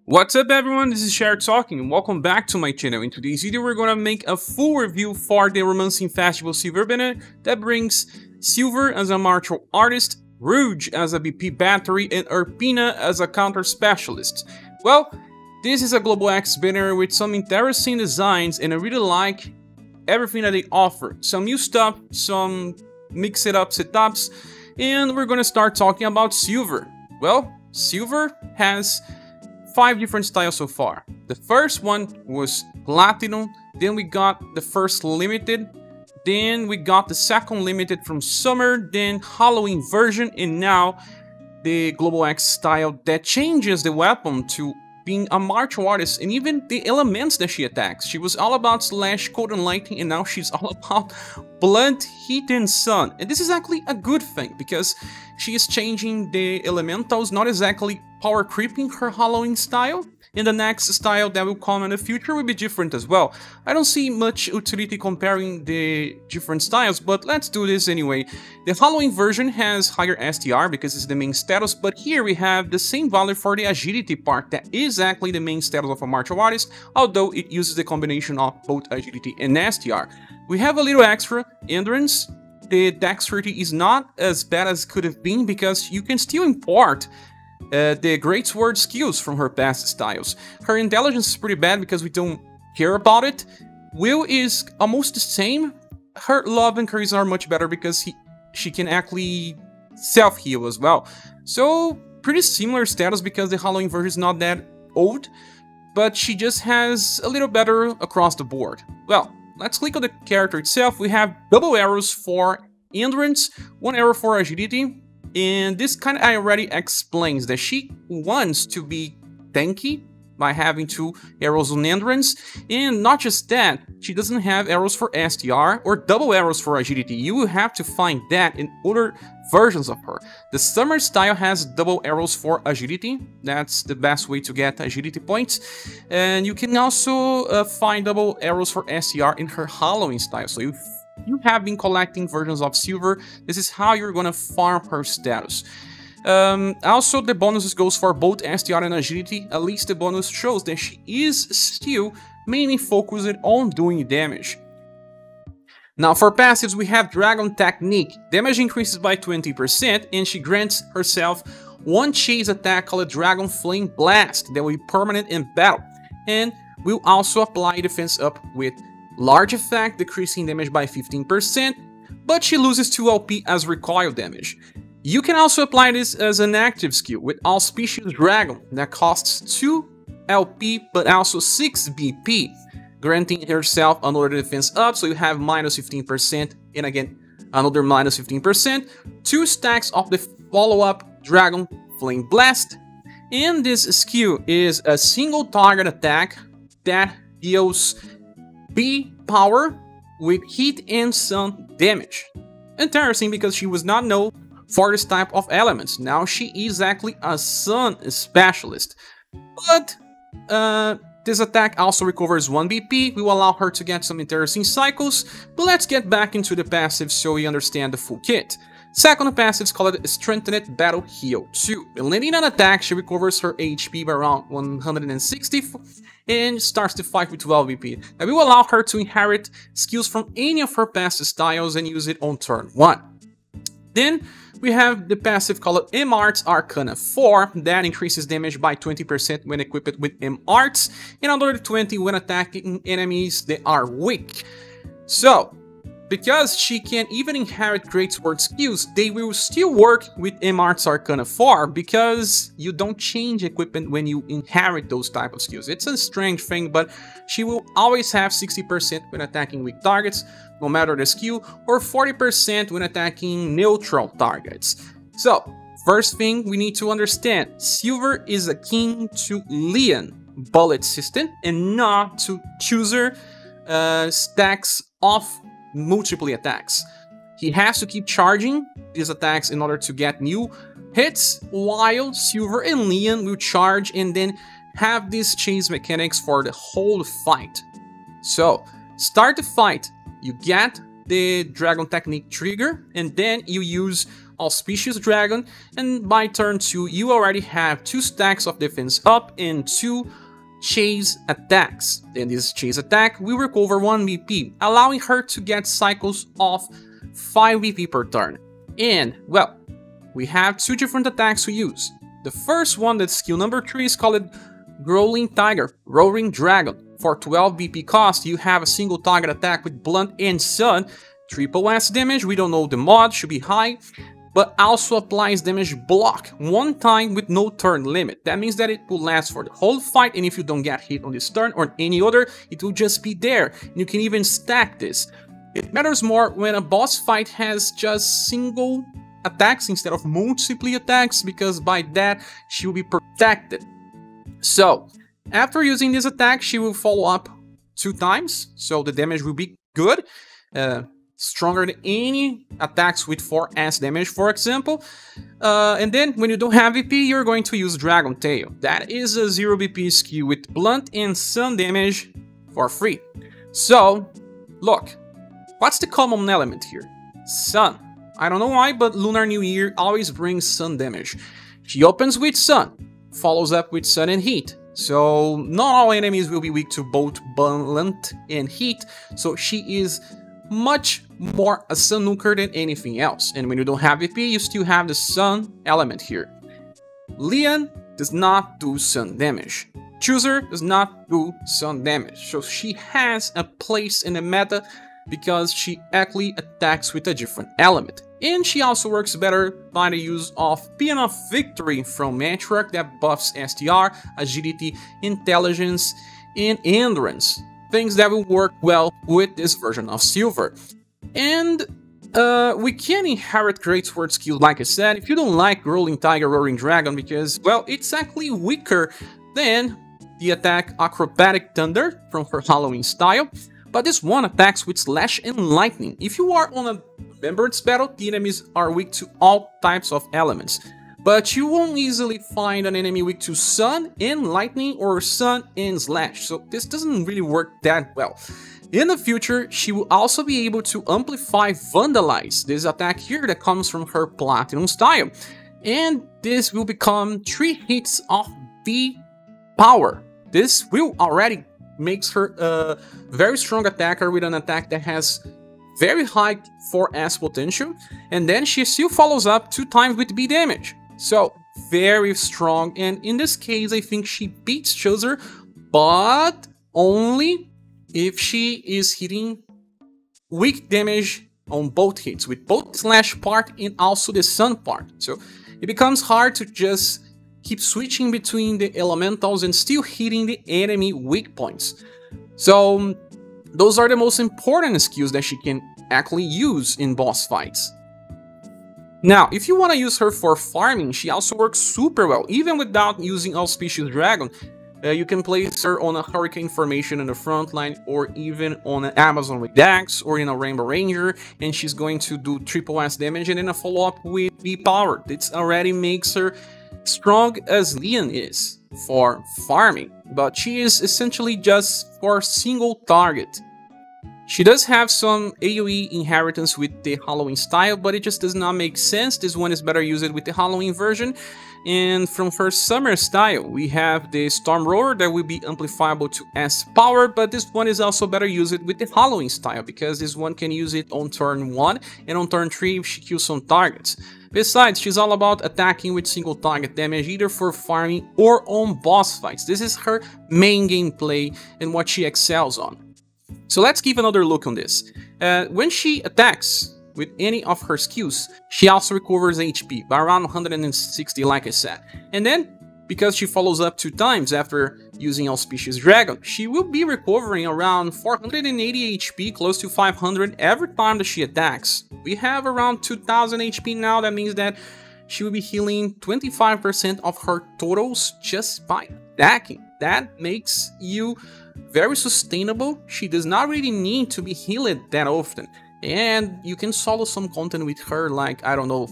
What's up everyone, this is ScherBR talking and welcome back to my channel. In today's video we're gonna make a full review for the Romancing Festival Silver banner that brings Silver as a martial artist, Rouge as a BP battery, and Urpina as a counter specialist. Well, this is a GLEX banner with some interesting designs and I really like everything that they offer. Some new stuff, some mix it up setups, and we're gonna start talking about Silver. Well, Silver has 5 different styles so far. The first one was Platinum, then we got the first Limited, then we got the second Limited from Summer, then Halloween version, and now the GLEX style that changes the weapon to being a martial artist and even the elements that she attacks. She was all about slash, cold, and lightning, and now she's all about blood, heat, and sun. And this is actually a good thing because she is changing the elementals, not exactly power creeping her Halloween style. And the next style that will come in the future will be different as well. I don't see much utility comparing the different styles, but let's do this anyway. The Halloween version has higher STR because it's the main status, but here we have the same value for the agility part that is actually the main status of a martial artist, although it uses the combination of both agility and STR. We have a little extra endurance. The dexterity is not as bad as it could have been because you can still import the Great Sword skills from her past styles. Her intelligence is pretty bad because we don't care about it. Will is almost the same. Her love and charisma are much better because she can actually self-heal as well. So pretty similar status because the Halloween version is not that old, but she just has a little better across the board. Well, let's click on the character itself. We have double arrows for endurance, 1 arrow for agility. And this kind of already explains that she wants to be tanky by having 2 arrows on endurance, and not just that, she doesn't have arrows for STR or double arrows for agility. You will have to find that in other versions of her. The Summer style has double arrows for agility. That's the best way to get agility points. And you can also find double arrows for STR in her Halloween style. So if you have been collecting versions of Silver, this is how you're gonna farm her status. Also, the bonuses goes for both STR and agility. At least the bonus shows that she is still mainly focused on doing damage. Now for passives, we have Dragon Technique. Damage increases by 20% and she grants herself 1 chase attack called Dragon Flame Blast that will be permanent in battle, and will also apply defense up with large effect, decreasing damage by 15%, but she loses 2 LP as recoil damage. You can also apply this as an active skill with All Species Dragon that costs 2 LP but also 6 BP, granting herself another defense up, so you have minus 15% and again another minus 15%, 2 stacks of the follow-up Dragon Flame Blast, and this skill is a single target attack that deals B power with heat and sun damage. Interesting because she was not known for this type of elements. Now she is actually a sun specialist. But this attack also recovers 1 BP, will allow her to get some interesting cycles, but let's get back into the passive so we understand the full kit. Second passive is called Strengthened Battle Heal 2. When landing an attack, she recovers her HP by around 160 and starts the fight with 12 BP. That will allow her to inherit skills from any of her past styles and use it on turn 1. Then we have the passive called M-Arts Arcana 4 that increases damage by 20% when equipped with M-Arts and another 20 when attacking enemies that are weak. So, because she can even inherit Great Sword skills, they will still work with M-Arts Arcana 4 because you don't change equipment when you inherit those type of skills. It's a strange thing, but she will always have 60% when attacking weak targets, no matter the skill, or 40% when attacking neutral targets. So, first thing we need to understand, Silver is akin to Leon bullet system and not to Shuzer stacks of multiple attacks. He has to keep charging these attacks in order to get new hits, while Silver and Leon will charge and then have these chase mechanics for the whole fight. So, start the fight, you get the Dragon Technique trigger, and then you use Auspicious Dragon, and by turn 2 you already have 2 stacks of defense up and 2 chase attacks. Then this chase attack will recover 1 VP, allowing her to get cycles of 5 VP per turn. And, well, we have 2 different attacks to use. The first one, that's skill number 3, is called Growling Tiger, Roaring Dragon. For 12 BP cost, you have a single target attack with Blunt and Sun, triple S damage, we don't know the mod, should be high, but also applies damage block 1 time with no turn limit. That means that it will last for the whole fight, and if you don't get hit on this turn or any other, it will just be there. You can even stack this. It matters more when a boss fight has just single attacks instead of multiple attacks, because by that she will be protected. So, after using this attack, she will follow up 2 times, so the damage will be good. Stronger than any attacks with 4S damage, for example. And then, when you don't have VP, you're going to use Dragon Tail. That is a 0 VP skill with Blunt and Sun damage for free. So, look, what's the common element here? Sun. I don't know why, but Lunar New Year always brings Sun damage. She opens with Sun, follows up with Sun and Heat. So, not all enemies will be weak to both Blunt and Heat, so she is much more a Sun nuker than anything else. And when you don't have VP, you still have the Sun element here. Leon does not do Sun damage. Shuzer does not do Sun damage, so she has a place in the meta because she actually attacks with a different element. And she also works better by the use of Paean of Victory from Matriarch that buffs STR, Agility, Intelligence, and Endurance. Things that will work well with this version of Silver. And we can inherit great sword skills, like I said, if you don't like Rolling Tiger, Roaring Dragon, because, well, it's actually weaker than the attack Acrobatic Thunder from her Halloween style. But this one attacks with Slash and Lightning. If you are on a Remembrance battle, the enemies are weak to all types of elements. But you won't easily find an enemy weak to Sun and Lightning or Sun and Slash, so this doesn't really work that well. In the future, she will also be able to amplify Vandalize, this attack here that comes from her Platinum style. And this will become 3 hits of B power. This will already makes her a very strong attacker with an attack that has very high 4S potential, and then she still follows up 2 times with B damage. So, very strong, and in this case I think she beats Shuzer, but only if she is hitting weak damage on both hits, with both Slash part and also the Sun part. So, it becomes hard to just keep switching between the elementals and still hitting the enemy weak points. So those are the most important skills that she can actually use in boss fights. Now, if you want to use her for farming, she also works super well. Even without using Auspicious Dragon, you can place her on a Hurricane formation in the front line, or even on an Amazon with Dax, or in a Rainbow Ranger, and she's going to do triple S damage and then a follow-up with B power. This already makes her strong as Leon is for farming, but she is essentially just for single target. She does have some AoE inheritance with the Halloween style, but it just does not make sense. This one is better used with the Halloween version. And from her Summer style, we have the Storm Roar that will be amplifiable to S power, but this one is also better used with the Halloween style, because this one can use it on turn 1 and on turn 3 if she kills some targets. Besides, she's all about attacking with single target damage, either for farming or on boss fights. This is her main gameplay and what she excels on. So let's give another look on this. When she attacks with any of her skills, she also recovers HP by around 160, like I said. And then, because she follows up 2 times after using Auspicious Dragon, she will be recovering around 480 HP, close to 500 every time that she attacks. We have around 2000 HP now. That means that she will be healing 25% of her totals just by attacking. That makes you very sustainable. She does not really need to be healed that often. And you can solo some content with her, like, I don't know,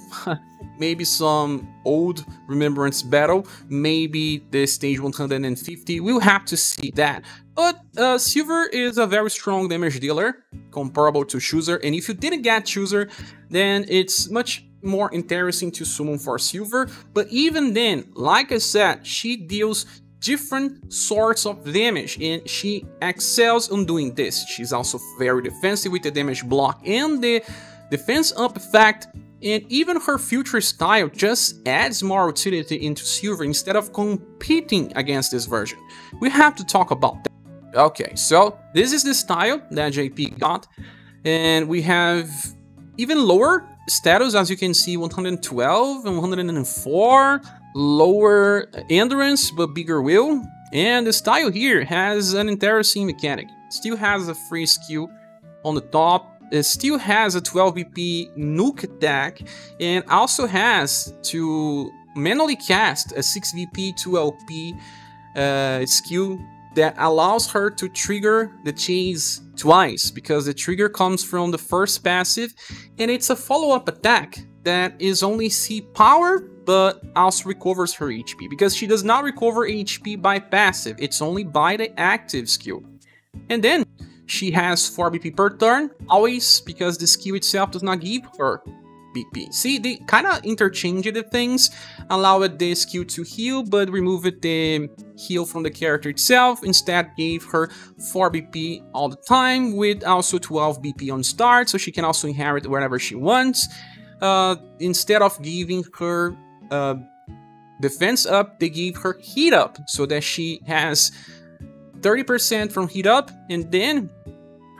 maybe some old Remembrance battle, maybe the stage 150, we'll have to see that. But Silver is a very strong damage dealer, comparable to Shuzer, and if you didn't get Shuzer, then it's much more interesting to summon for Silver, but even then, like I said, she deals different sorts of damage and she excels on doing this. She's also very defensive with the damage block and the defense up effect, and even her future style just adds more utility into Silver instead of competing against this version. We have to talk about that. Okay, so this is the style that JP got, and we have even lower status, as you can see, 112 and 104, lower endurance but bigger will, and the style here has an interesting mechanic. Still has a free skill on the top, it still has a 12 BP nuke attack, and also has to manually cast a 6 VP 2 LP skill that allows her to trigger the chase twice, because the trigger comes from the first passive, and it's a follow-up attack that is only C power, but also recovers her HP, because she does not recover HP by passive, it's only by the active skill. And then she has 4 BP per turn, always, because the skill itself does not give her BP. See, they kind of interchanged the things, allowed the skill to heal, but removed the heal from the character itself, instead gave her 4 BP all the time, with also 12 BP on start, so she can also inherit wherever she wants. Instead of giving her defense up, they gave her heat up, so that she has 30% from heat up, and then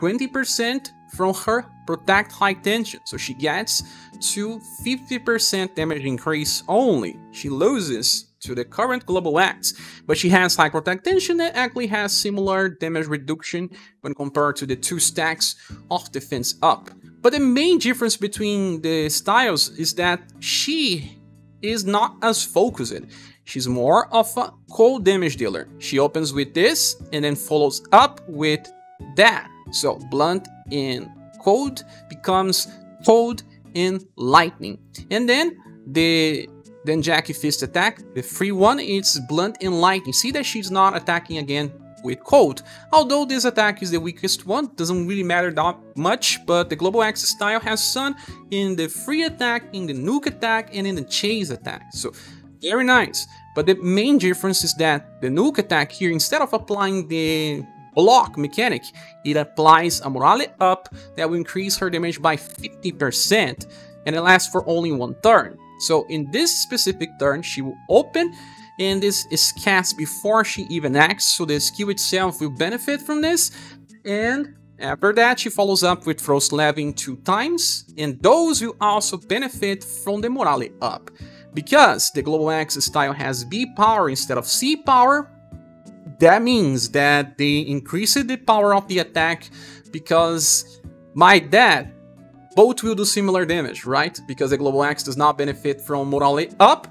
20% from her protect high tension, so she gets to 50% damage increase only. She loses to the current global X, but she has high protect tension that actually has similar damage reduction when compared to the 2 stacks of defense up. But the main difference between the styles is that she is not as focused. She's more of a cold damage dealer. She opens with this and then follows up with that. So blunt and cold becomes cold and lightning. And then Jackie Fist attack, the free one, it's blunt and lightning. See that she's not attacking again with cold. Although this attack is the weakest one, doesn't really matter that much, but the Global X style has Sun in the free attack, in the nuke attack, and in the chase attack. So very nice. But the main difference is that the nuke attack here, instead of applying the block mechanic, it applies a morale up that will increase her damage by 50%, and it lasts for only 1 turn. So in this specific turn, she will open, and this is cast before she even acts, so the skill itself will benefit from this, and after that she follows up with Frost Leveling 2 times, and those will also benefit from the morale up. Because the Global X style has B power instead of C power, that means that they increased the power of the attack, because by that, both will do similar damage, right? Because the Global X does not benefit from morale up,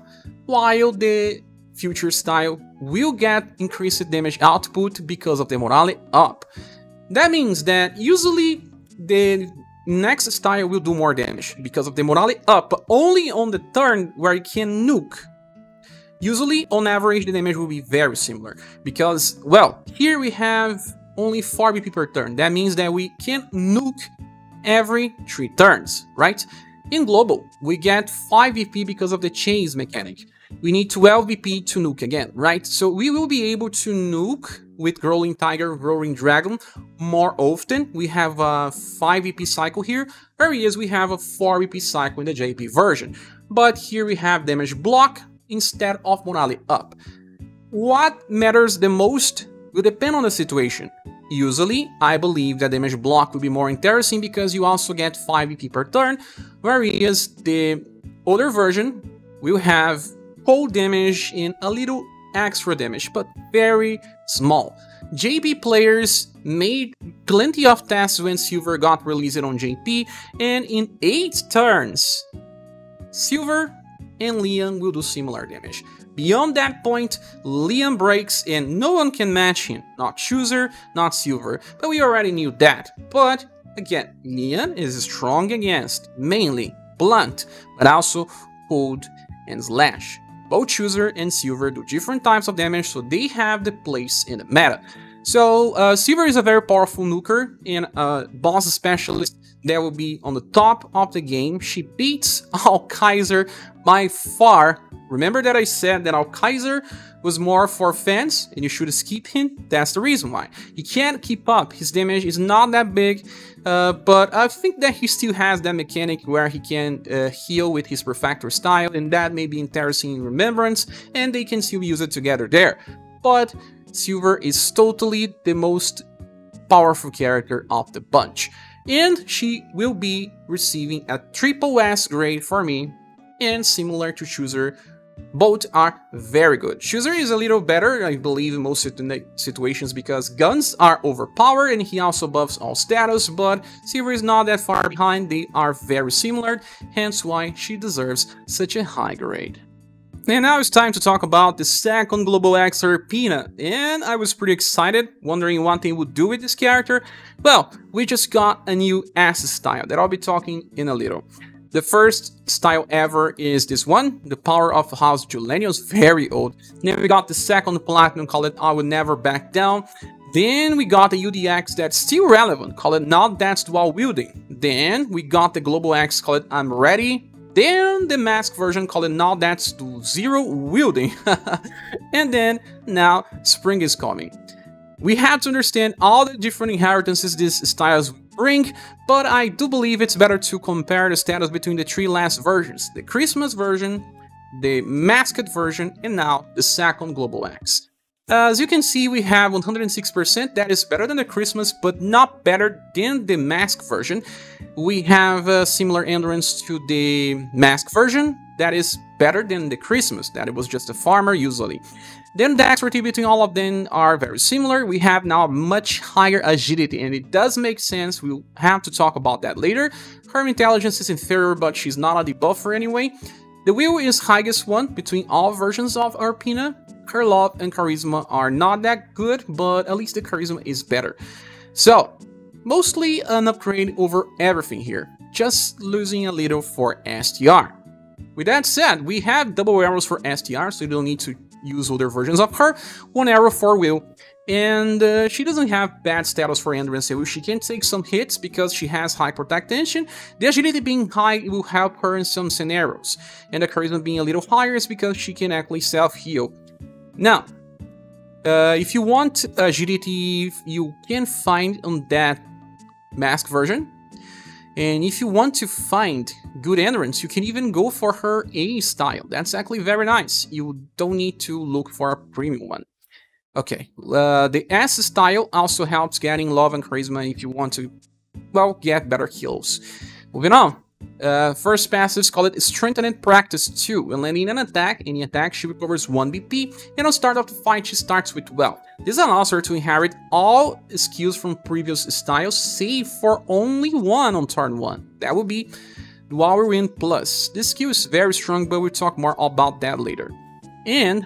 while the future style will get increased damage output because of the morale up. That means that usually the next style will do more damage because of the morale up, but only on the turn where it can nuke. Usually, on average, the damage will be very similar, because, well, here we have only 4 BP per turn. That means that we can nuke every 3 turns, right? In Global, we get 5 BP because of the chase mechanic. We need 12 BP to nuke again, right? So we will be able to nuke with Growling Tiger, Growling Dragon more often. We have a 5 BP cycle here, whereas we have a 4 BP cycle in the JP version. But here we have damage block instead of morale up. What matters the most will depend on the situation. Usually, I believe that damage block will be more interesting because you also get 5 BP per turn, whereas the older version will have cold damage and a little extra damage, but very small. JP players made plenty of tests when Silver got released on JP, and in 8 turns, Silver and Leon will do similar damage. Beyond that point, Leon breaks and no one can match him. Not Shuzer, not Silver, but we already knew that. But again, Leon is strong against mainly blunt, but also cold and slash. Both Shuzer and Silver do different types of damage, so they have the place in the meta. So Silver is a very powerful nuker and a boss specialist that will be on the top of the game. She beats Kaiser by far. Remember that I said that Kaiser was more for fans and you should skip him? That's the reason why. He can't keep up, his damage is not that big, but I think that he still has that mechanic where he can heal with his Perfector style, and that may be interesting in Remembrance, and they can still use it together there. But Silver is totally the most powerful character of the bunch, and she will be receiving a triple S grade for me, and similar to Shuzer, both are very good. Shuzer is a little better, I believe, in most situations because guns are overpowered and he also buffs all status, but Silver is not that far behind, they are very similar, hence why she deserves such a high grade. And now it's time to talk about the second Global X Urpina, and I was pretty excited, wondering what they would do with this character. Well, we just got a new S style that I'll be talking in a little. The first style ever is this one, the Power of House Julianus, very old. Then we got the second Platinum, called it I Will Never Back Down. Then we got the UDX that's still relevant, called it Not That's Dual Wielding. Then we got the Global X, called it I'm Ready. Then the mask version, called it Now That's Zero Wielding. And then now Spring is coming. We have to understand all the different inheritances these styles bring, but I do believe it's better to compare the status between the three last versions: the Christmas version, the masked version, and now the second Global X. As you can see, we have 106%, that is better than the Christmas, but not better than the mask version. We have a similar endurance to the mask version, that is better than the Christmas, that it was just a farmer usually. Then the dexterity between all of them are very similar. We have now much higher agility, and it does make sense. We'll have to talk about that later. Her intelligence is inferior, but she's not a debuffer anyway. The will is highest one between all versions of Urpina. Her love and charisma are not that good, but at least the charisma is better. So, mostly an upgrade over everything here, just losing a little for STR. With that said, we have double arrows for STR, so you don't need to use other versions of her. One arrow for will, and she doesn't have bad status for endurance. She can take some hits because she has high protect tension. The agility being high will help her in some scenarios, and the charisma being a little higher is because she can actually self-heal. Now, if you want agility, you can find on that mask version. And if you want to find good endurance, you can even go for her A style. That's actually very nice. You don't need to look for a premium one. Okay, the S style also helps getting love and charisma if you want to, well, get better kills. Moving on. First passive is called Strengthened Practice 2. When landing an attack, any attack, she recovers 1 BP, and on start of the fight, she starts with well. This allows her to inherit all skills from previous styles, save for only one on turn 1. That would be Dual Win Plus. This skill is very strong, but we'll talk more about that later. And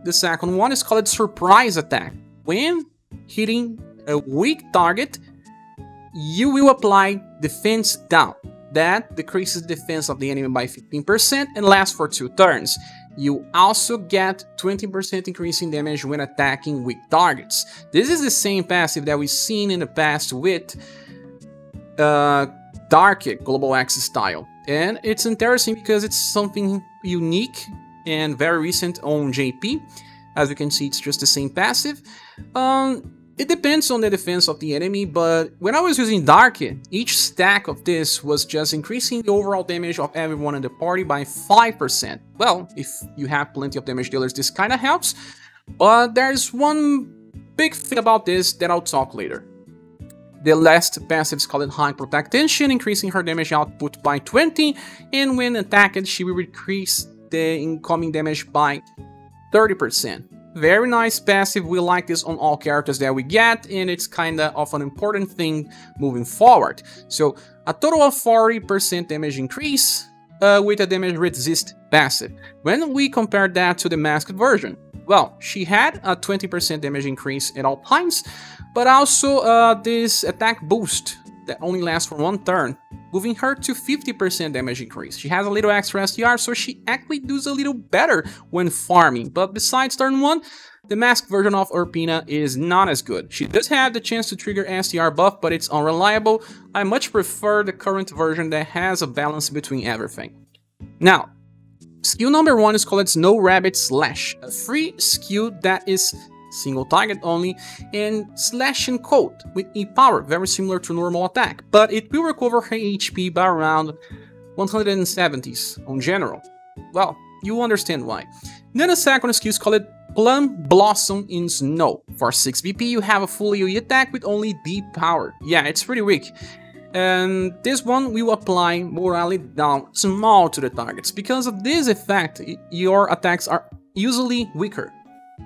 the second one is called Surprise Attack. When hitting a weak target, you will apply Defense Down. That decreases the defense of the enemy by 15% and lasts for 2 turns. You also get 20% increase in damage when attacking weak targets. This is the same passive that we've seen in the past with Dark Global X style. And it's interesting because it's something unique and very recent on JP. As you can see, it's just the same passive. It depends on the defense of the enemy, but when I was using Dark, each stack of this was just increasing the overall damage of everyone in the party by 5%. Well, if you have plenty of damage dealers, this kinda helps, but there's one big thing about this that I'll talk later. The last passive is called High Protect Tension, increasing her damage output by 20, and when attacked, she will increase the incoming damage by 30%. Very nice passive, we like this on all characters that we get, and it's kinda of an important thing moving forward. So, a total of 40% damage increase with a damage resist passive. When we compare that to the masked version, well, she had a 20% damage increase at all times, but also this attack boost that only lasts for 1 turn, moving her to 50% damage increase. She has a little extra STR, so she actually does a little better when farming, but besides turn 1, The masked version of Urpina is not as good. She does have the chance to trigger SDR buff, but it's unreliable. I much prefer the current version that has a balance between everything. Now, skill number 1 is called Snow Rabbit Slash, a free skill that is single target only and slash and coat with E power, very similar to normal attack, but it will recover her HP by around 170s on general. Well, you understand why. Then a second skill is called Plum Blossom in Snow. For 6 BP you have a full AoE attack with only D power. Yeah, it's pretty weak. And this one will apply morale down small to the targets. Because of this effect, your attacks are usually weaker.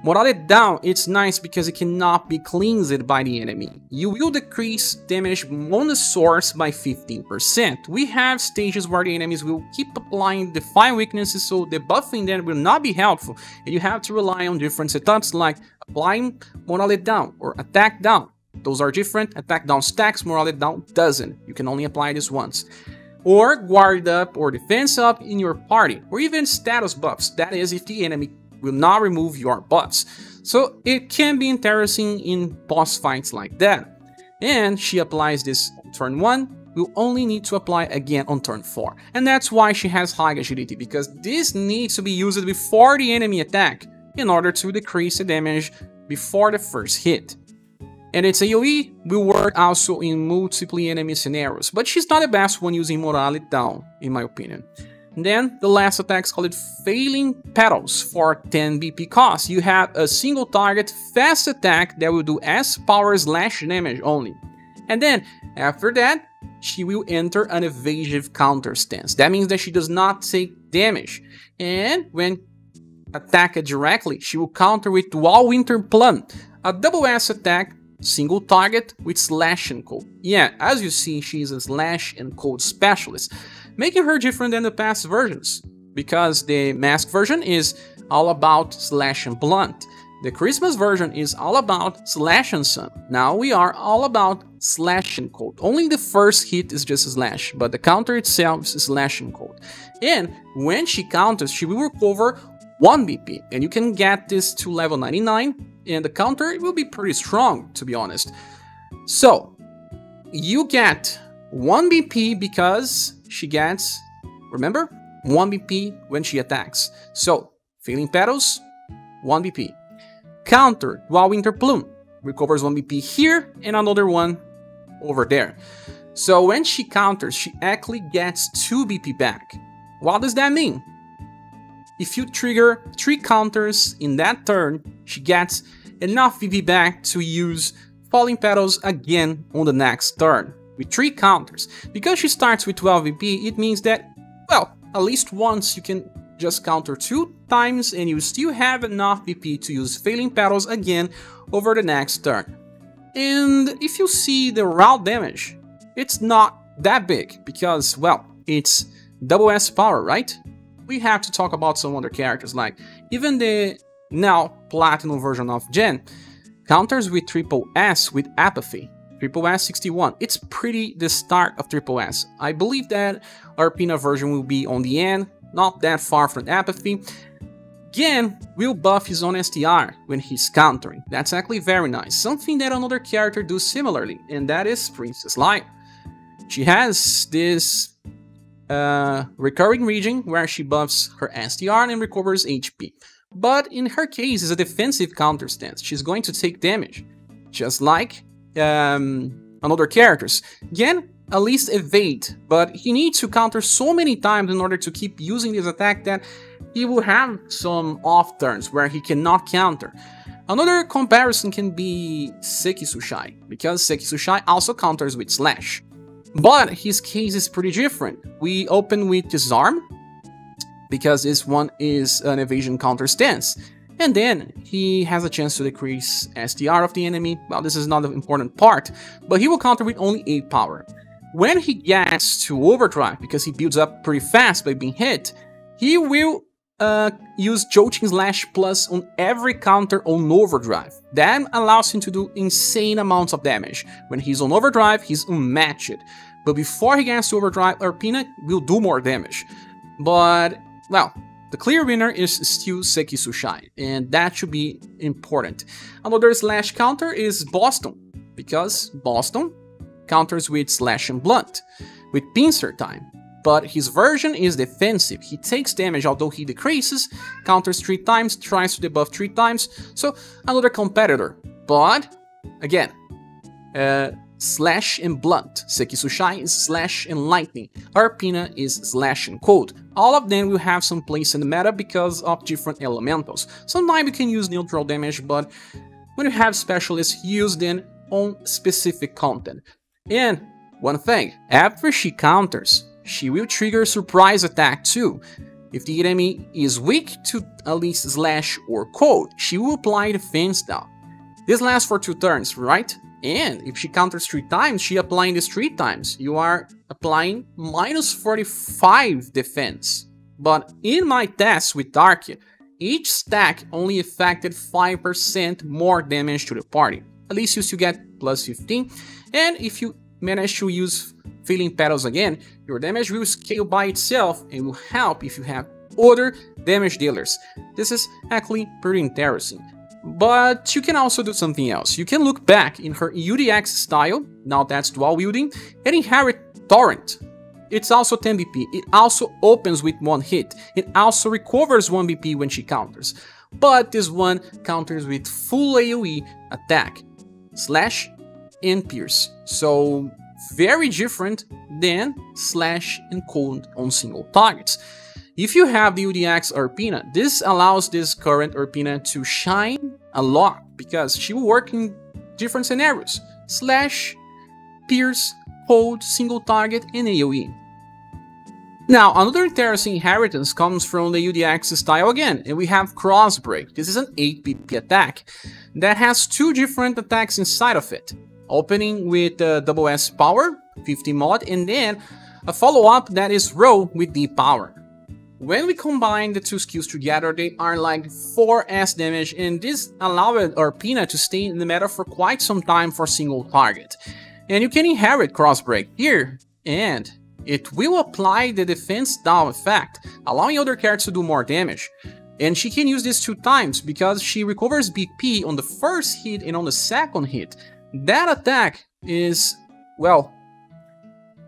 Morale down, it's nice because it cannot be cleansed by the enemy. You will decrease damage on the source by 15%. We have stages where the enemies will keep applying Defy weaknesses, so debuffing them will not be helpful, and you have to rely on different setups like applying morale down or attack down. Those are different. Attack down stacks, morale down doesn't. You can only apply this once. Or guard up or defense up in your party, or even status buffs, that is if the enemy will not remove your buffs. So it can be interesting in boss fights like that. And she applies this on turn 1, will only need to apply again on turn 4. And that's why she has high agility, because this needs to be used before the enemy attack in order to decrease the damage before the first hit. And its AoE will work also in multiple enemy scenarios, but she's not the best one using morale down, in my opinion. And then the last attack is called Failing Petals for 10 BP cost. You have a single target fast attack that will do S power slash damage only. And then after that, she will enter an evasive counter stance. That means that she does not take damage. And when attacked directly, she will counter with Dual Winter Plum, a double S attack, single target with slash and cold. Yeah, as you see, she's a slash and cold specialist, making her different than the past versions, because the mask version is all about slash and blunt. The Christmas version is all about slash and sun. Now we are all about slash and cold. Only the first hit is just a slash, but the counter itself is slash and cold. And when she counters, she will recover 1 BP, and you can get this to level 99, and the counter will be pretty strong, to be honest. So, you get 1 BP because she gets, remember, 1 BP when she attacks. So, Failing Petals, 1 BP. Counter, Dual Winter Plume, recovers 1 BP here, and another one over there. So, when she counters, she actually gets 2 BP back. What does that mean? If you trigger 3 counters in that turn, she gets enough VP back to use Falling Petals again on the next turn, with 3 counters. Because she starts with 12 VP, it means that, well, at least once you can just counter 2 times and you still have enough VP to use Failing Petals again over the next turn. And if you see the raw damage, it's not that big, because, well, it's double S power, right? We have to talk about some other characters, like even the now platinum version of Gen counters with triple S with apathy, triple S 61. It's pretty the start of triple S. I believe that Urpina version will be on the end, not that far from apathy. Gen will buff his own STR when he's countering. That's actually very nice, something that another character does similarly, and that is Princess Light. She has this recurring region where she buffs her STR and recovers HP. But in her case, it's a defensive counter stance. She's going to take damage, just like another characters. Gen at least evade, but he needs to counter so many times in order to keep using this attack that he will have some off turns where he cannot counter. Another comparison can be Sekisushai, because Sekisushai also counters with slash. But his case is pretty different. We open with Disarm, because this one is an evasion counter stance. And then he has a chance to decrease STR of the enemy. Well, this is not the important part, but he will counter with only 8 power. When he gets to overdrive, because he builds up pretty fast by being hit, he will use Jolting Slash Plus on every counter on overdrive. That allows him to do insane amounts of damage. When he's on overdrive, he's unmatched. But before he gets to overdrive, Urpina will do more damage. But, well, the clear winner is still Sekisushai, and that should be important. Another slash counter is Boston, because Boston counters with slash and blunt, with pincer time. But his version is defensive. He takes damage although he decreases, counters 3 times, tries to debuff 3 times, so another competitor. But, again, slash and blunt. Sekisushai is slash and lightning. Urpina is slash and cold. All of them will have some place in the meta because of different elementals. Sometimes you can use neutral damage, but when you have specialists, use them on specific content. And one thing, after she counters, she will trigger surprise attack too. If the enemy is weak to at least slash or cold, she will apply defense down. This lasts for 2 turns, right? And if she counters 3 times, she applying this 3 times. You are applying minus 45 defense. But in my tests with Darkia, each stack only affected 5% more damage to the party. At least you still get plus 15. And if you manage to use Feeling Petals again, your damage will scale by itself and will help if you have other damage dealers. This is actually pretty interesting. But you can also do something else. You can look back in her UDX style, now that's dual wielding, and inherit Torrent. It's also 10 BP, it also opens with 1 hit, it also recovers 1 BP when she counters. But this one counters with full AoE attack, slash and pierce. So very different than slash and cold on single targets. If you have the UDX Urpina, this allows this current Urpina to shine a lot because she will work in different scenarios. Slash, pierce, hold, single target, and AoE. Now, another interesting inheritance comes from the UDX style again, and we have Crossbreak. This is an 8 BP attack that has 2 different attacks inside of it. Opening with double S power, 50 mod, and then a follow-up that is Row with D power. When we combine the 2 skills together, they are like 4S damage, and this allowed Urpina to stay in the meta for quite some time for single target. And you can inherit Crossbreak here, and it will apply the defense down effect, allowing other characters to do more damage. And she can use this 2 times, because she recovers BP on the first hit and on the second hit. That attack is, well,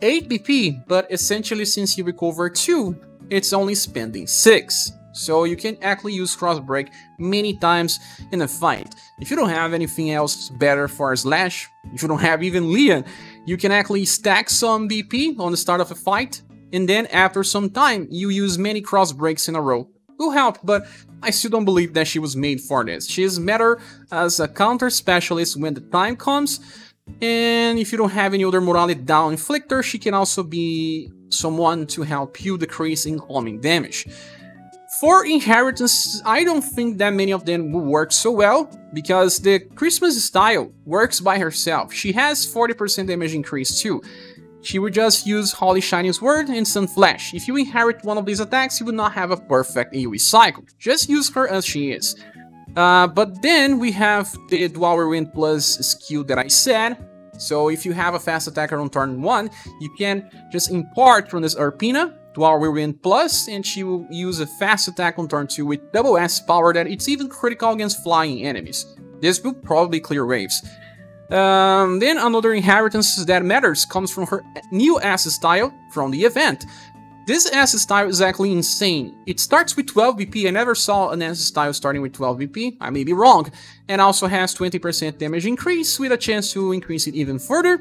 8 BP, but essentially since you recover 2, it's only spending 6. So you can actually use Crossbreak many times in a fight. If you don't have anything else better for slash, if you don't have even Leon, you can actually stack some BP on the start of a fight, and then after some time, you use many Crossbreaks in a row. Will help, but I still don't believe that she was made for this. She is better as a counter specialist when the time comes, and if you don't have any other morale down inflictor, she can also be someone to help you decrease incoming damage. For inheritance, I don't think that many of them will work so well, because the Christmas style works by herself. She has 40% damage increase too. She will just use Holy Shining Sword and Sun Flash. If you inherit one of these attacks, you will not have a perfect AoE cycle. Just use her as she is. But then we have the Dual Whirlwind Plus skill that I said. So if you have a fast attacker on turn 1, you can just impart from this Urpina Dual Whirlwind Plus, and she will use a fast attack on turn 2 with double S power that it's even critical against flying enemies. This will probably clear waves. Then another inheritance that matters comes from her new S style from the event. This S style is actually insane. It starts with 12 BP. I never saw an S style starting with 12 BP. I may be wrong. And also has 20% damage increase with a chance to increase it even further.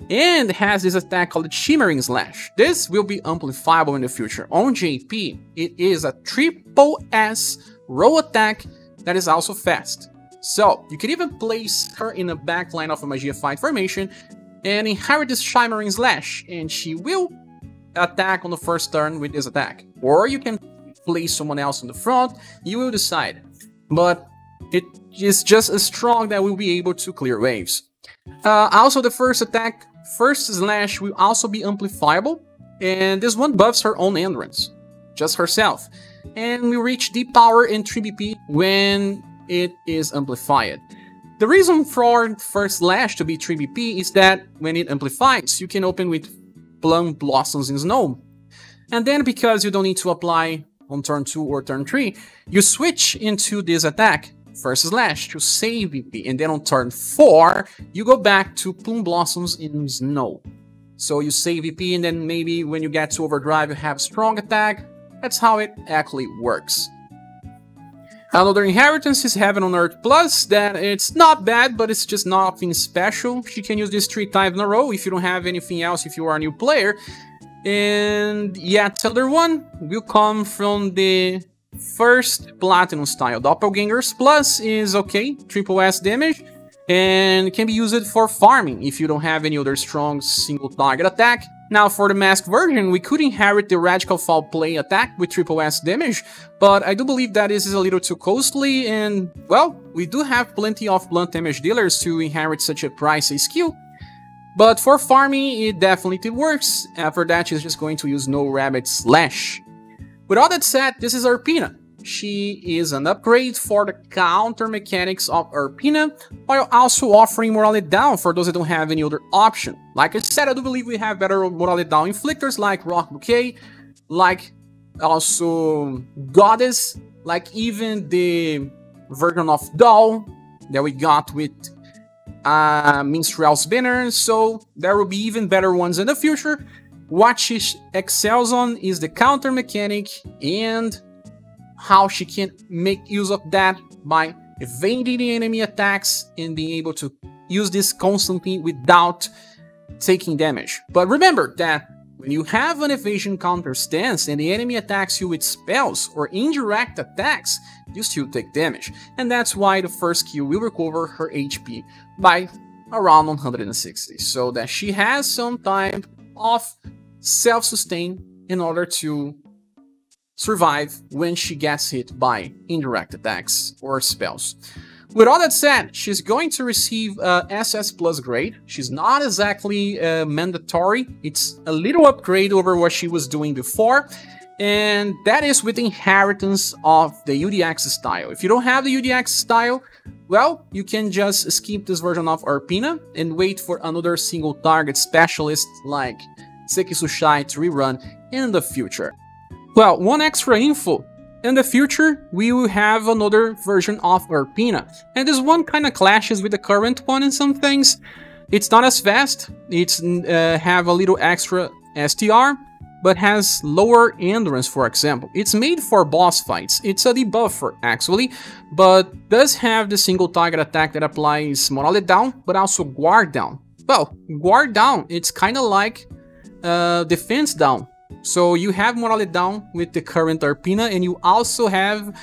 And has this attack called Shimmering Slash. This will be amplifiable in the future. On JP, it is a triple S row attack that is also fast. So, you can even place her in the backline of a Magia fight formation and inherit this Shimmering Slash, and she will attack on the first turn with this attack. Or you can place someone else in the front, you will decide. But it is just as strong that we'll be able to clear waves. Also, the first attack, first slash, will also be amplifiable, and this one buffs her own entrance, just herself. And we reach deep power in 3 BP when it is amplified. The reason for first slash to be 3 BP is that when it amplifies, you can open with Plum Blossoms in Snow. And then because you don't need to apply on turn 2 or turn 3, you switch into this attack, First Slash, to save VP, and then on turn 4, you go back to Plume Blossoms in Snow. So you save VP, and then maybe when you get to Overdrive, you have Strong Attack. That's how it actually works. Another inheritance is Heaven on Earth Plus, that it's not bad, but it's just nothing special. She can use this 3 times in a row if you don't have anything else, if you are a new player. And yet another one will come from the first Platinum style. Doppelgangers Plus is okay, triple S damage, and can be used for farming if you don't have any other strong single target attack. Now for the masked version, we could inherit the Radical Foul Play attack with triple S damage, but I do believe that this is a little too costly, and well, we do have plenty of blunt damage dealers to inherit such a pricey skill. But for farming, it definitely works. After that, she's just going to use No Rabbit Slash. With all that said, this is Urpina. She is an upgrade for the counter mechanics of Urpina, while also offering Morale Down for those that don't have any other option. Like I said, I do believe we have better Morale Down inflictors like Rock Bouquet, like also Goddess, like even the version of Doll that we got with Minstrel's Banner, so there will be even better ones in the future. What she excels on is the counter mechanic and how she can make use of that by evading the enemy attacks and being able to use this constantly without taking damage. But remember that when you have an evasion counter stance and the enemy attacks you with spells or indirect attacks, you still take damage. And that's why the first skill will recover her HP by around 160, so that she has some time of self-sustain in order to survive when she gets hit by indirect attacks or spells. With all that said, she's going to receive SS Plus grade. She's not exactly mandatory. It's a little upgrade over what she was doing before, and that is with the inheritance of the UDX style. If you don't have the UDX style, well, you can just skip this version of Urpina and wait for another single target specialist like Sekisushai to rerun in the future. Well, one extra info. In the future, we will have another version of Urpina, and this one kind of clashes with the current one in some things. It's not as fast, it's have a little extra STR, but has lower endurance, for example. It's made for boss fights, it's a debuffer actually, but does have the single target attack that applies Morale Down, but also Guard Down. Well, Guard Down, it's kind of like Defense Down. So you have Morale Down with the current Urpina, and you also have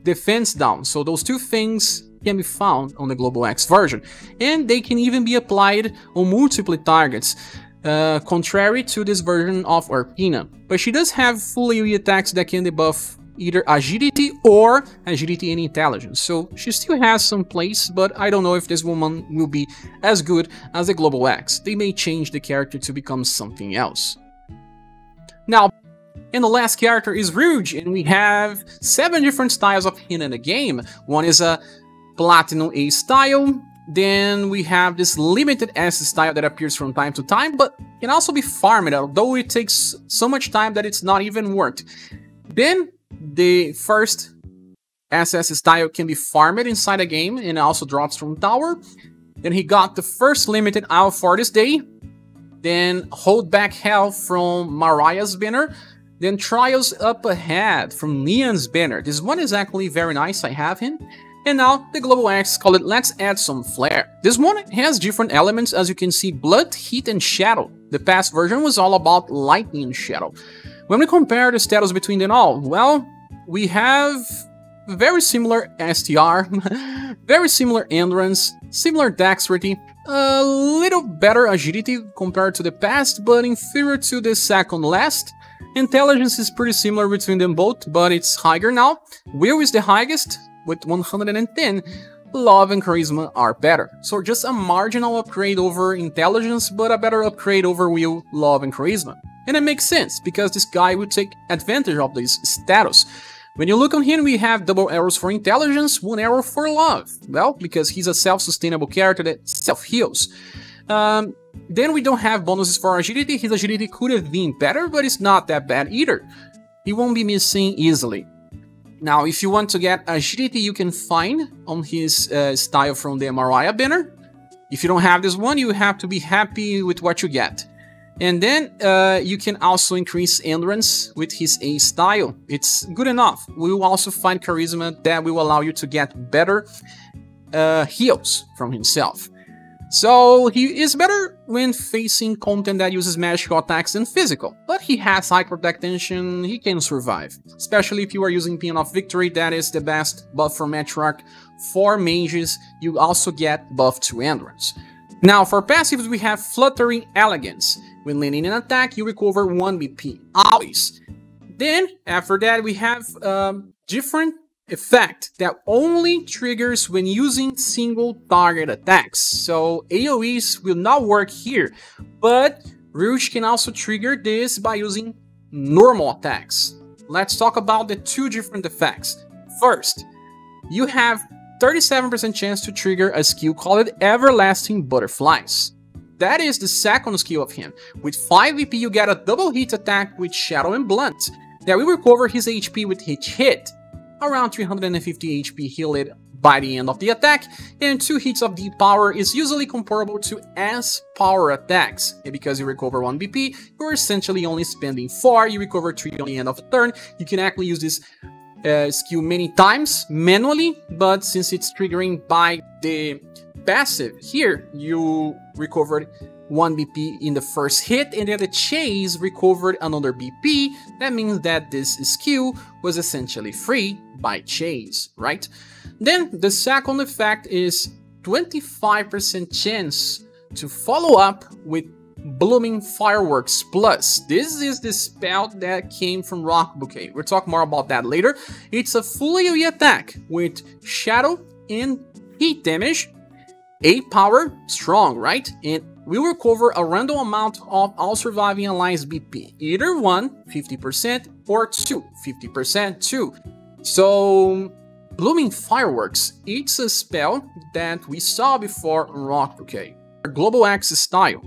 Defense Down. So those two things can be found on the Global X version. And they can even be applied on multiple targets, contrary to this version of Urpina. But she does have full AoE attacks that can debuff either Agility or Agility and Intelligence. So she still has some place, but I don't know if this woman will be as good as the Global X. They may change the character to become something else. Now, and the last character is Rouge, and we have 7 different styles of him in the game. One is a Platinum A style, then we have this limited S style that appears from time to time, but can also be farmed, although it takes so much time that it's not even worth. Then, the first SS style can be farmed inside a game, and also drops from tower. Then he got the first limited Isle for this day. Then Hold Back Hell from Mariah's banner, then Trials Up Ahead from Leon's banner. This one is actually very nice, I have him. And now the Global X call it Let's Add Some Flair. This one has different elements, as you can see: blood, heat, and shadow. The past version was all about lightning and shadow. When we compare the status between them all, well, we have very similar STR, very similar endurance, similar dexterity, a little better agility compared to the past, but inferior to the second last. Intelligence is pretty similar between them both, but it's higher now. Will is the highest with 110. Love and Charisma are better. So just a marginal upgrade over Intelligence, but a better upgrade over Will, Love, and Charisma. And it makes sense, because this guy will take advantage of this status. When you look on him, we have double arrows for Intelligence, 1 arrow for Love. Well, because he's a self-sustainable character that self-heals. Then we don't have bonuses for Agility. His Agility could have been better, but it's not that bad either. he won't be missing easily. Now, if you want to get agility, you can find on his style from the Mariah banner. If you don't have this one, you have to be happy with what you get. And then you can also increase endurance with his A style. It's good enough. We will also find charisma that will allow you to get better heals from himself. So he is better when facing content that uses magical attacks than physical, but he has high protection, he can survive. Especially if you are using Pin of Victory, that is the best buff for Matriarch. For mages, you also get buff to endurance. Now for passives, we have Fluttering Elegance. When landing an attack, you recover 1 BP, always. Then after that, we have different effect that only triggers when using single target attacks. So AoEs will not work here, but Rouge can also trigger this by using normal attacks. Let's talk about the two different effects. First, you have 37% chance to trigger a skill called Everlasting Butterflies. That is the second skill of him. With 5 VP, you get a double hit attack with Shadow and Blunt that will recover his HP with each hit. Around 350 HP healed by the end of the attack, and 2 hits of deep power is usually comparable to S power attacks. And because you recover 1 BP, you're essentially only spending 4, you recover 3 on the end of the turn. You can actually use this skill many times manually, but since it's triggering by the passive here, you recovered 1 BP in the first hit, and then the chase recovered another BP. That means that this skill was essentially free by chase, right? Then the second effect is 25% chance to follow up with Blooming Fireworks Plus. This is the spell that came from Rock Bouquet. We'll talk more about that later. It's a full AoE attack with Shadow and Heat damage, 8 power, strong, right? And will recover a random amount of all surviving allies BP. Either 1, 50%, or 2, 50% too. So, Blooming Fireworks, it's a spell that we saw before on Rock Bouquet. Global Axe style.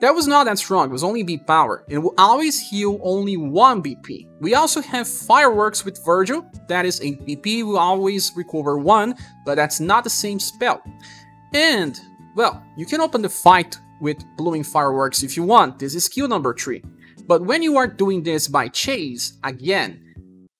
That was not that strong, it was only B power, and will always heal only 1 BP. We also have Fireworks with Virgil, that is 8 BP, will always recover 1, but that's not the same spell. And, well, you can open the fight with Blooming Fireworks if you want, this is skill number 3. But when you are doing this by chase, again,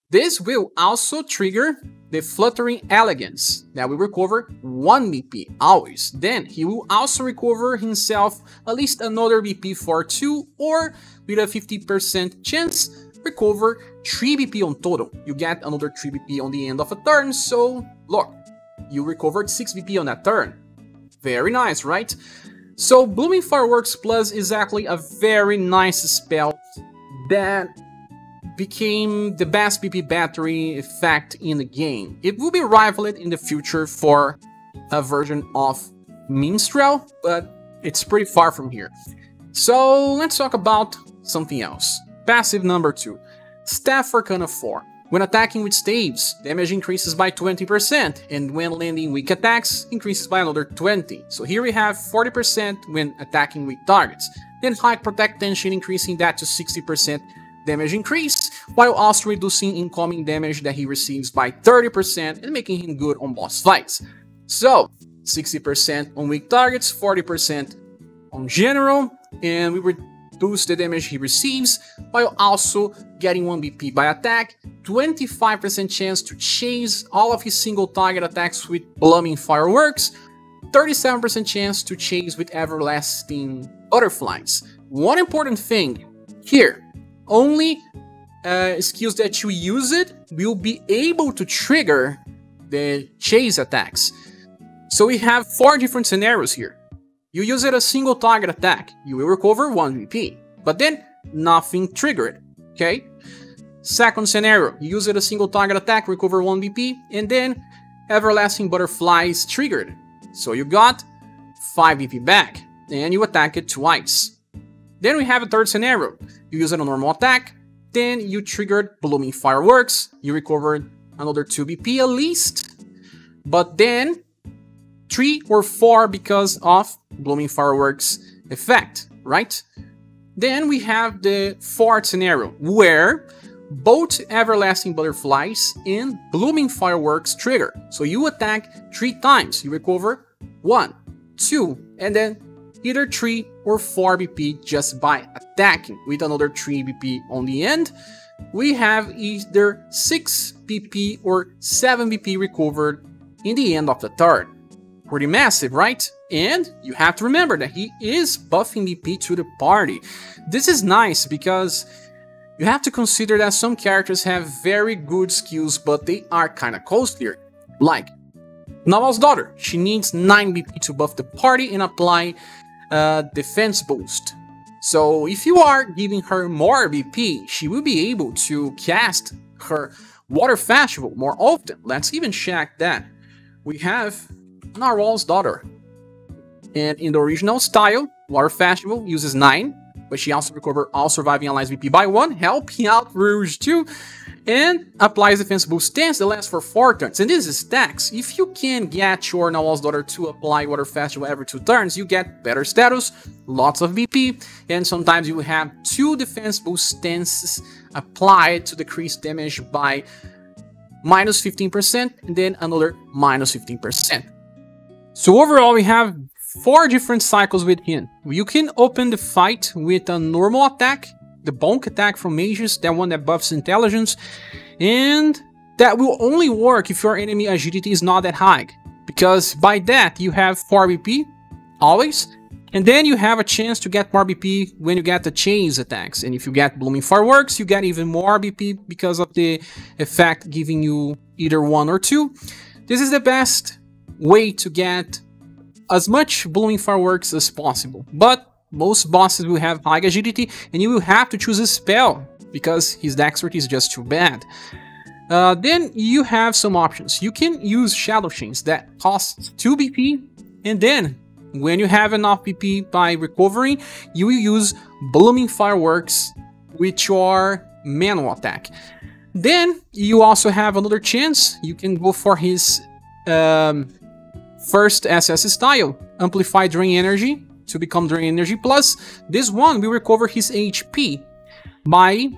this will also trigger the Fluttering Elegance, that will recover 1 BP, always. Then, he will also recover himself at least another BP for 2, or with a 50% chance, recover 3 BP on total. You get another 3 BP on the end of a turn, so look, you recovered 6 BP on that turn. Very nice, right? So Blooming Fireworks Plus is actually a very nice spell that became the best BP battery effect in the game. It will be rivaled in the future for a version of Minstrel, but it's pretty far from here. So let's talk about something else. Passive number 2, Staff Arcana 4. When attacking with staves, damage increases by 20%, and when landing weak attacks, increases by another 20%. So here we have 40% when attacking weak targets. Then high protect tension, increasing that to 60% damage increase, while also reducing incoming damage that he receives by 30% and making him good on boss fights. So 60% on weak targets, 40% on general, and we reduce the damage he receives while also getting 1 BP by attack, 25% chance to chase all of his single target attacks with Blooming Fireworks, 37% chance to chase with Everlasting Butterflies. One important thing here, only skills that you use it will be able to trigger the chase attacks. So we have 4 different scenarios here. You use it a single target attack, you will recover 1 BP, but then nothing triggered, okay? Second scenario, you use it a single target attack, recover 1 BP, and then Everlasting Butterflies triggered. So you got 5 BP back, and you attack it twice. Then we have a third scenario, you use it a normal attack, then you triggered Blooming Fireworks, you recovered another 2 BP at least, but then 3 or 4 because of Blooming Fireworks effect, right? Then we have the fourth scenario, where both Everlasting Butterflies and Blooming Fireworks trigger. So you attack 3 times, you recover 1, 2, and then either 3 or 4 BP just by attacking with another 3 BP on the end. We have either 6 BP or 7 BP recovered in the end of the turn. Pretty massive, right? And you have to remember that he is buffing BP to the party. This is nice because you have to consider that some characters have very good skills, but they are kinda costlier. Like Nawal's daughter, she needs 9 BP to buff the party and apply defense boost. So if you are giving her more BP, she will be able to cast her Water Festival more often. Let's even check that. We have Nawal's daughter. And in the original style, Water Festival uses 9, but she also recovers all surviving allies BP by 1, helping out Rouge too, and applies defense boost stance that lasts for 4 turns. And this is stacks. If you can get your Nawal's daughter to apply Water Festival every 2 turns, you get better status, lots of BP, and sometimes you have 2 defense boost stances applied to decrease damage by minus 15%, and then another minus 15%. So overall, we have 4 different cycles with him. You can open the fight with a normal attack, the bonk attack from mages, that one that buffs intelligence, and that will only work if your enemy agility is not that high, because by that you have 4 BP always, and then you have a chance to get more BP when you get the chase attacks, and if you get Blooming Fireworks, you get even more BP because of the effect giving you either 1 or 2. This is the best way to get as much Blooming Fireworks as possible, but most bosses will have high agility and you will have to choose a spell because his dexterity is just too bad. Then you have some options. You can use Shadow Chains that costs 2 BP, and then when you have enough BP by recovering, you will use Blooming Fireworks with your manual attack. Then you also have another chance. You can go for his first SS style, Amplify Drain Energy, to become Drain Energy Plus. This one will recover his HP by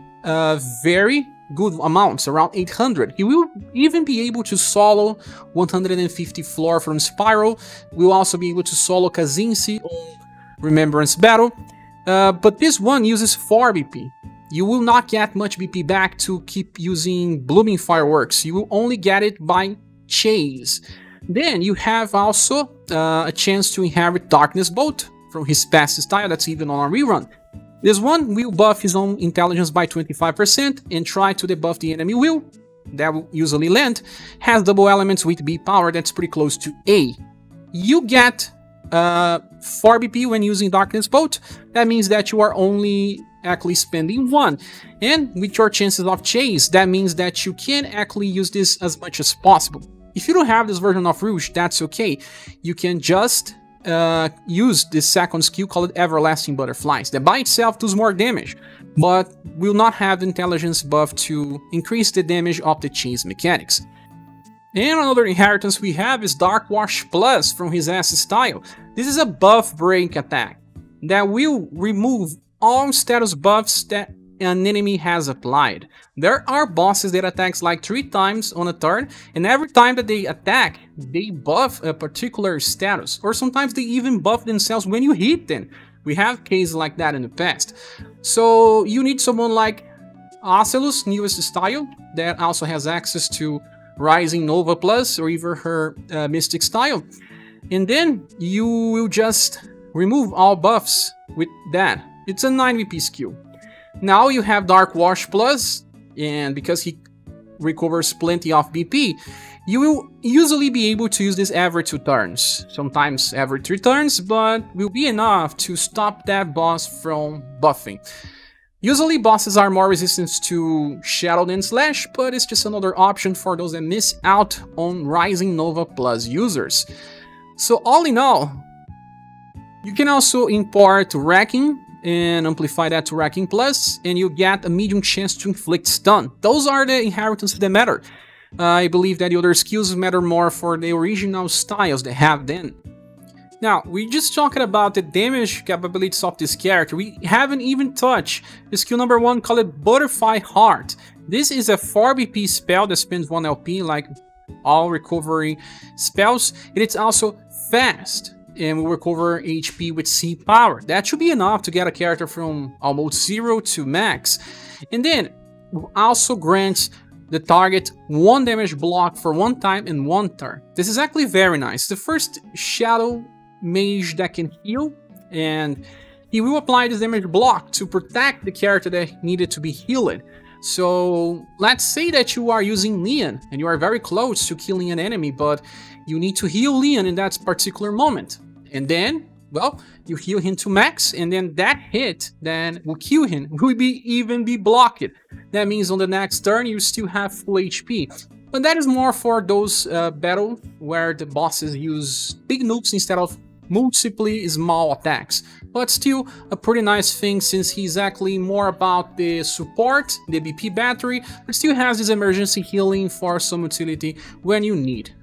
very good amounts, around 800. He will even be able to solo 150 Floor from Spiral. We'll also be able to solo Kazinsi on Remembrance Battle. But this one uses 4 BP. You will not get much BP back to keep using Blooming Fireworks. You will only get it by Chase. Then you have also a chance to inherit Darkness Bolt from his past style that's even on a rerun. This one will buff his own intelligence by 25% and try to debuff the enemy will. That will usually land. Has double elements with B power that's pretty close to A. You get 4 BP when using Darkness Bolt. That means that you are only actually spending 1. And with your chances of chase, that means that you can actually use this as much as possible. If you don't have this version of Rouge, that's okay. You can just use this second skill called Everlasting Butterflies, that by itself does more damage, but will not have the intelligence buff to increase the damage of the chase mechanics. And another inheritance we have is Dark Wash Plus from his S style. This is a buff break attack that will remove all status buffs that an enemy has applied. There are bosses that attacks like 3 times on a turn, and every time that they attack, they buff a particular status, or sometimes they even buff themselves when you hit them. We have cases like that in the past. So you need someone like Ocelus, newest style, that also has access to Rising Nova Plus, or even her Mystic style. And then you will just remove all buffs with that. It's a 9 VP skill. Now you have Dark Wash Plus, and because he recovers plenty of BP, you will usually be able to use this every 2 turns, sometimes every 3 turns, but will be enough to stop that boss from buffing. Usually bosses are more resistant to Shadow than Slash, but it's just another option for those that miss out on Rising Nova Plus users. So all in all, you can also import Wrecking and amplify that to Wrecking Plus, and you get a medium chance to inflict stun. Those are the inheritances that matter. I believe that the other skills matter more for the original styles they have then. Now, we just talking about the damage capabilities of this character. We haven't even touched the skill number 1 called Butterfly Heart. This is a 4 BP spell that spends 1 LP like all recovery spells, and it's also fast and will recover HP with C power. That should be enough to get a character from almost 0 to max. And then also grants the target 1 damage block for 1 time in 1 turn. This is actually very nice. The first shadow mage that can heal, and he will apply this damage block to protect the character that needed to be healed. So let's say that you are using Leon and you are very close to killing an enemy, but you need to heal Leon in that particular moment. And then, well, you heal him to max, and then that hit then will kill him, will even be blocked. That means on the next turn you still have full HP. But that is more for those battles where the bosses use big nukes instead of multiple small attacks. But still a pretty nice thing, since he's actually more about the support, the BP battery, but still has this emergency healing for some utility when you need.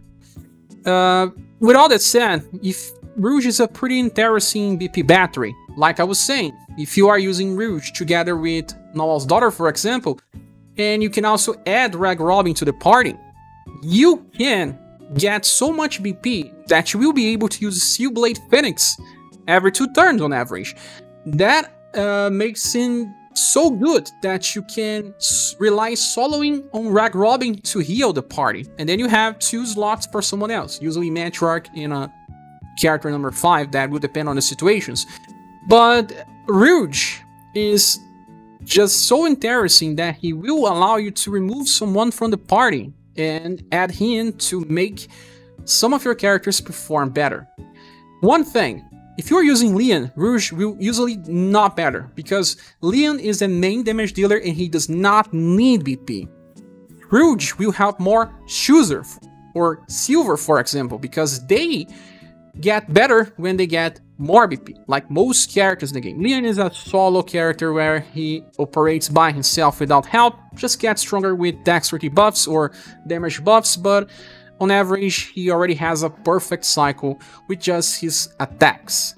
With all that said, if Rouge is a pretty interesting BP battery. Like I was saying, if you are using Rouge together with Noel's daughter, for example, and you can also add Rag Robin to the party, you can get so much BP that you will be able to use Steelblade Phoenix every 2 turns on average. That makes him so good that you can rely soloing on Rag Robin to heal the party, and then you have 2 slots for someone else, usually Matriarch in a character number 5, that will depend on the situations. But Rouge is just so interesting that he will allow you to remove someone from the party and add him to make some of your characters perform better. One thing, if you're using Leon, Rouge will usually not better, because Leon is the main damage dealer and he does not need BP. Rouge will help more Shuzer or Silver, for example, because they get better when they get more BP, like most characters in the game. Leon is a solo character where he operates by himself without help, just gets stronger with dexterity buffs or damage buffs, but on average he already has a perfect cycle with just his attacks.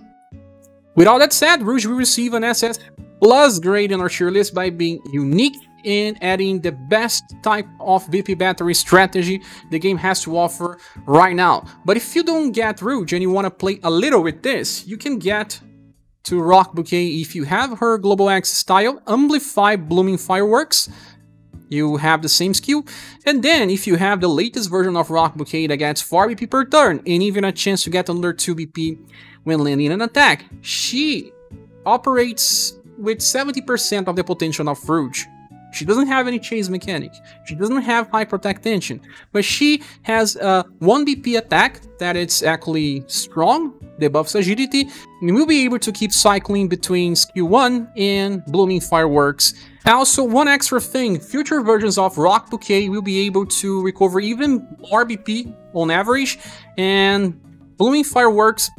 With all that said, Rouge will receive an SS Plus grade in our tier list by being unique and adding the best type of BP battery strategy the game has to offer right now. But if you don't get Rouge and you want to play a little with this, you can get to Rock Bouquet if you have her Global X style, Amplify Blooming Fireworks. You have the same skill, and then if you have the latest version of Rock Bouquet that gets 4 BP per turn and even a chance to get under 2 BP when landing an attack, she operates with 70% of the potential of Rouge. She doesn't have any chase mechanic, she doesn't have high protect tension, but she has a 1 BP attack that is actually strong, debuffs agility, and will be able to keep cycling between skill 1 and Blooming Fireworks. Also, one extra thing, future versions of Rock Bouquet will be able to recover even more BP on average, and Blooming Fireworks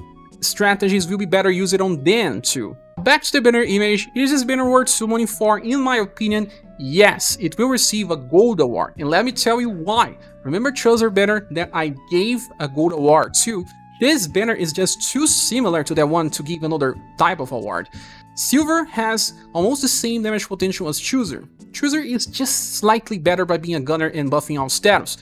strategies will be better used on them too. Back to the banner image, is this banner worth summoning for? In my opinion, yes, it will receive a gold award, and let me tell you why. Remember Shuzer banner that I gave a gold award to? This banner is just too similar to that one to give another type of award. Silver has almost the same damage potential as Shuzer. Shuzer is just slightly better by being a gunner and buffing all status.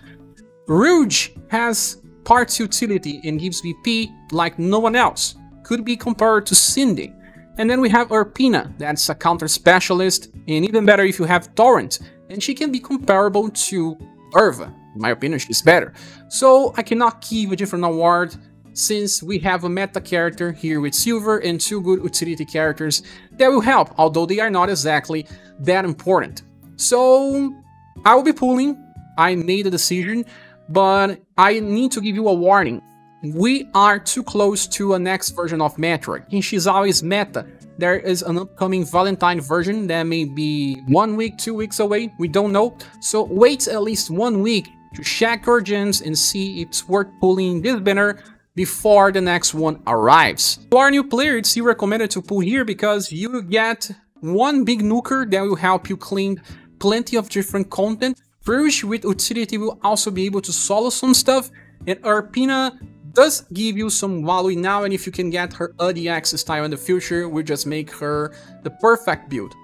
Rouge has parts utility and gives BP like no one else. Could be compared to Cindy. And then we have Urpina, that's a counter specialist, and even better if you have Torrent, and she can be comparable to Urva. In my opinion, she's better. So I cannot give a different award, since we have a meta character here with Silver and 2 good utility characters that will help, although they are not exactly that important. So I will be pulling, I made a decision, but I need to give you a warning. We are too close to a next version of Metroid, and she's always meta. There is an upcoming Valentine version that may be 1 week, 2 weeks away, we don't know. So wait at least 1 week to check your gens and see if it's worth pulling this banner before the next one arrives. If you are a new player, it's still recommended to pull here because you will get 1 big nuker that will help you clean plenty of different content. Rouge with utility will also be able to solo some stuff, and Urpina does give you some value now, and if you can get her ADX style in the future, will just make her the perfect build.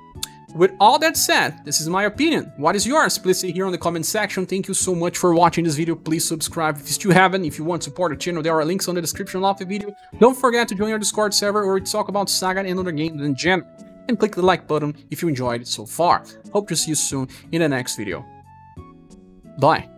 with all that said, this is my opinion. What is yours? Please say here on the comment section. Thank you so much for watching this video. Please subscribe if you still haven't. If you want to support the channel, there are links on the description of the video. Don't forget to join our Discord server where we talk about SaGa and other games in general. And click the like button if you enjoyed it so far. Hope to see you soon in the next video. Bye.